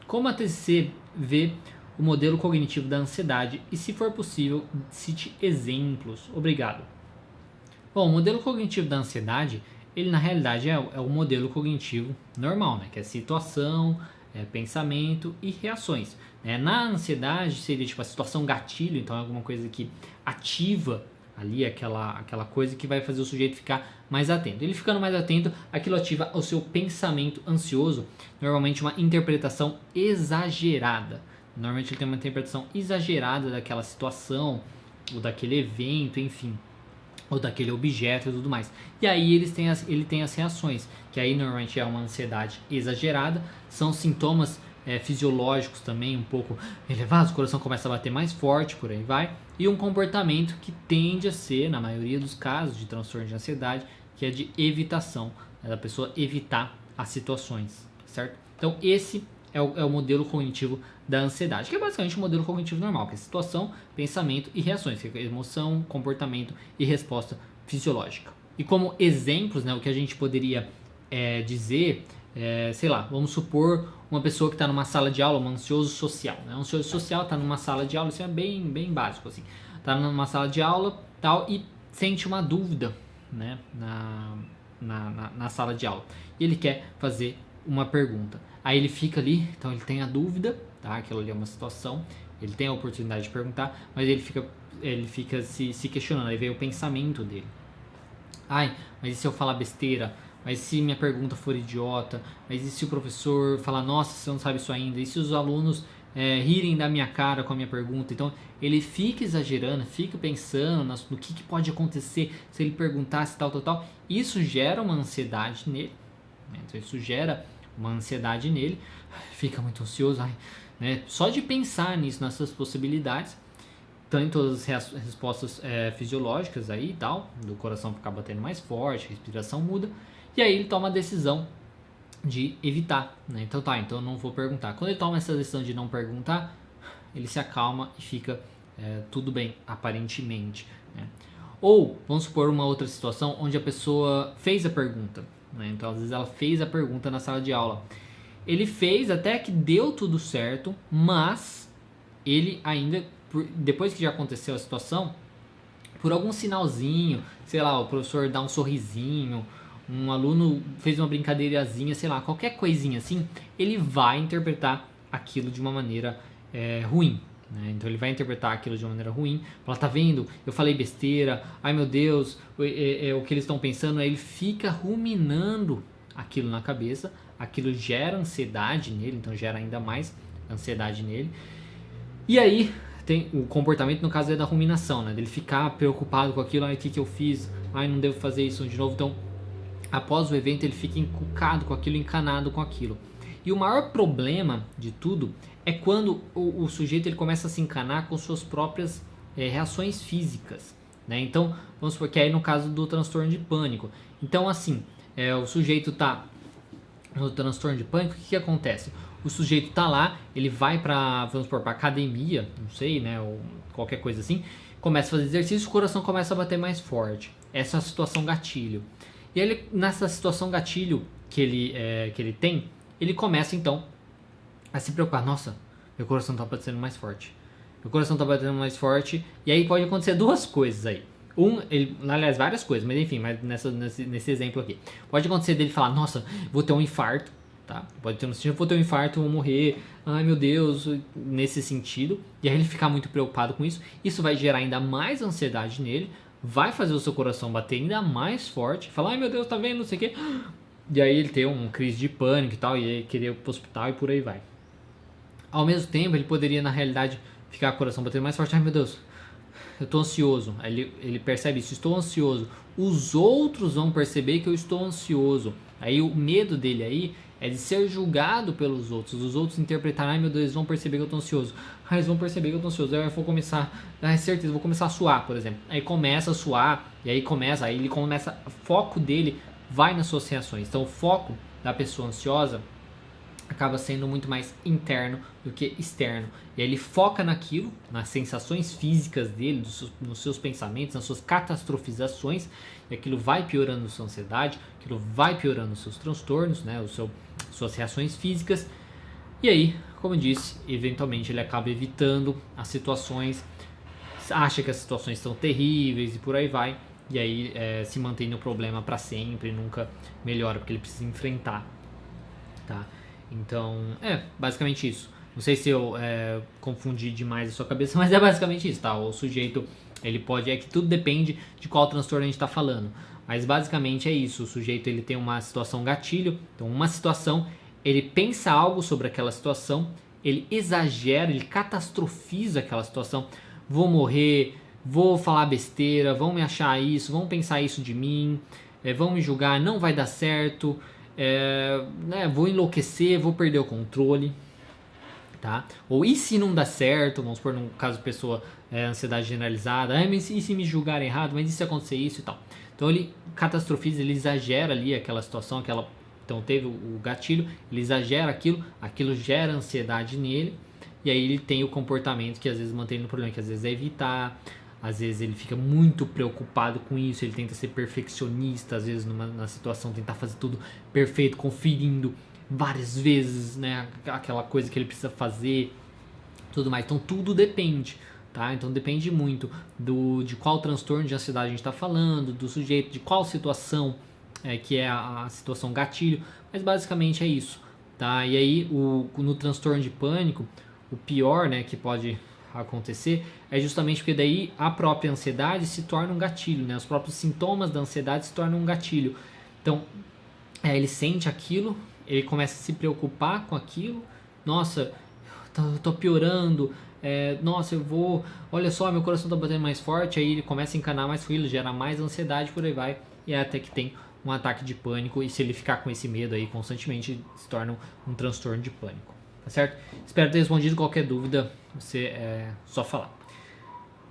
Como a TCC vê o modelo cognitivo da ansiedade e, se for possível, cite exemplos. Obrigado. Bom, o modelo cognitivo da ansiedade, ele na realidade é o modelo cognitivo normal, né? Que é situação, pensamento e reações. Na ansiedade seria tipo a situação gatilho, então é alguma coisa que ativa ali aquela coisa que vai fazer o sujeito ficar mais atento. Ele ficando mais atento, aquilo ativa o seu pensamento ansioso, normalmente uma interpretação exagerada. Normalmente ele tem uma interpretação exagerada daquela situação, ou daquele evento, enfim, ou daquele objeto e tudo mais. E aí ele tem as reações, que aí normalmente é uma ansiedade exagerada, são sintomas fisiológicos também um pouco elevados, o coração começa a bater mais forte, por aí vai, e um comportamento que tende a ser, na maioria dos casos de transtorno de ansiedade, que é de evitação, da pessoa evitar as situações, certo? Então esse é o modelo cognitivo da ansiedade, que é basicamente o modelo cognitivo normal, que é situação, pensamento e reações, que é emoção, comportamento e resposta fisiológica. E como exemplos, o que a gente poderia dizer, sei lá, vamos supor uma pessoa que está numa sala de aula, um ansioso social. Um ansioso social está numa sala de aula, isso é bem básico, assim. Está numa sala de aula tal, e sente uma dúvida na sala de aula. E ele quer fazer uma pergunta. Aí ele fica ali, então ele tem a dúvida, tá? Aquilo ali é uma situação, ele tem a oportunidade de perguntar, mas ele fica se questionando, aí vem o pensamento dele. Ai, mas e se eu falar besteira? Mas se minha pergunta for idiota? Mas e se o professor falar, nossa, você não sabe isso ainda? E se os alunos rirem da minha cara com a minha pergunta? Então ele fica exagerando, fica pensando no que pode acontecer se ele perguntasse tal. Isso gera uma ansiedade nele, né? Então isso gera uma ansiedade nele, fica muito ansioso, só de pensar nisso, nessas possibilidades. Tem todas as respostas fisiológicas aí e tal, do coração ficar batendo mais forte, a respiração muda, e aí ele toma a decisão de evitar, né? Então eu não vou perguntar. Quando ele toma essa decisão de não perguntar, ele se acalma e fica tudo bem, aparentemente, né? Ou, vamos supor uma outra situação onde a pessoa fez a pergunta, né? Então às vezes ela fez a pergunta na sala de aula. Ele fez até que deu tudo certo, mas ele ainda, depois que já aconteceu a situação, por algum sinalzinho, sei lá, o professor dá um sorrisinho, um aluno fez uma brincadeirazinha, sei lá, qualquer coisinha assim, ele vai interpretar aquilo de uma maneira ruim, né? Então ele vai interpretar aquilo de uma maneira ruim, falar, tá vendo, eu falei besteira, ai meu Deus, o que eles estão pensando, aí ele fica ruminando aquilo na cabeça, aquilo gera ansiedade nele, então gera ainda mais ansiedade nele, e aí tem o comportamento, no caso, é da ruminação, né? Dele ficar preocupado com aquilo, o que eu fiz, não devo fazer isso de novo. Então, após o evento, ele fica encucado com aquilo, encanado com aquilo. E o maior problema de tudo é quando o sujeito ele começa a se encanar com suas próprias reações físicas, né? Então, vamos supor que aí no caso do transtorno de pânico. Então, assim, o sujeito está no transtorno de pânico, o que acontece? O sujeito tá lá, ele vai vamos supor, pra academia, não sei, né, ou qualquer coisa assim, começa a fazer exercício, o coração começa a bater mais forte. Essa é a situação gatilho. E ele, nessa situação gatilho que ele tem, ele começa então a se preocupar. Nossa, meu coração tá batendo mais forte. Meu coração tá batendo mais forte. E aí pode acontecer duas coisas aí. Aliás, várias coisas, mas enfim, nesse exemplo aqui. Pode acontecer dele falar, nossa, vou ter um infarto. Tá? Pode ter vou ter um infarto, vou morrer, ai meu Deus, nesse sentido, e aí ele ficar muito preocupado com isso, isso vai gerar ainda mais ansiedade nele, vai fazer o seu coração bater ainda mais forte, falar, ai meu Deus, tá vendo, não sei o que, e aí ele ter uma crise de pânico e tal, e aí querer ir pro hospital e por aí vai. Ao mesmo tempo, ele poderia na realidade ficar com o coração batendo mais forte, ai meu Deus, eu tô ansioso, aí ele percebe isso, estou ansioso, os outros vão perceber que eu estou ansioso, aí o medo dele aí é de ser julgado pelos outros, os outros interpretarem, ai meu Deus, eles vão perceber que eu tô ansioso, eles vão perceber que eu tô ansioso, aí eu vou começar, certeza, vou começar a suar, por exemplo, aí começa a suar, e aí ele começa, o foco dele vai nas suas reações, então o foco da pessoa ansiosa acaba sendo muito mais interno do que externo. E aí ele foca naquilo, nas sensações físicas dele, nos seus pensamentos, nas suas catastrofizações, e aquilo vai piorando a sua ansiedade, aquilo vai piorando os seus transtornos, né, suas reações físicas. E aí, como eu disse, eventualmente ele acaba evitando as situações, acha que as situações são terríveis e por aí vai, e aí se mantém no problema para sempre, nunca melhora, porque ele precisa enfrentar, tá? Então, basicamente isso. Não sei se eu confundi demais a sua cabeça, mas é basicamente isso, tá? O sujeito, ele pode, que tudo depende de qual transtorno a gente está falando, mas basicamente é isso. O sujeito, ele tem uma situação gatilho, então uma situação, ele pensa algo sobre aquela situação, ele exagera, ele catastrofiza aquela situação, vou morrer, vou falar besteira, vão me achar isso, vão pensar isso de mim, vão me julgar, não vai dar certo, vou enlouquecer, vou perder o controle, tá? Ou e se não dá certo, vamos supor, no caso de pessoa ansiedade generalizada, mas e se me julgarem errado, mas e se acontecer isso e tal. Então ele catastrofiza, ele exagera ali aquela situação, então teve o gatilho, ele exagera aquilo gera ansiedade nele, e aí ele tem o comportamento que às vezes mantém ele no problema, que às vezes é evitar, às vezes ele fica muito preocupado com isso, ele tenta ser perfeccionista, às vezes na situação tentar fazer tudo perfeito, conferindo várias vezes, né, aquela coisa que ele precisa fazer, tudo mais. Então tudo depende, tá? Então depende muito de qual transtorno de ansiedade a gente está falando, do sujeito, de qual situação que é a situação gatilho, mas basicamente é isso, tá? E aí no transtorno de pânico, o pior, né, que pode acontecer é justamente porque daí a própria ansiedade se torna um gatilho, né? Os próprios sintomas da ansiedade se tornam um gatilho. Então ele sente aquilo, ele começa a se preocupar com aquilo, nossa, tô piorando, nossa, olha só, meu coração tá batendo mais forte, aí ele começa a encanar mais frio, gera mais ansiedade, por aí vai, e até que tem um ataque de pânico, e se ele ficar com esse medo aí constantemente, se torna um transtorno de pânico, tá certo? Espero ter respondido. Qualquer dúvida, você só falar.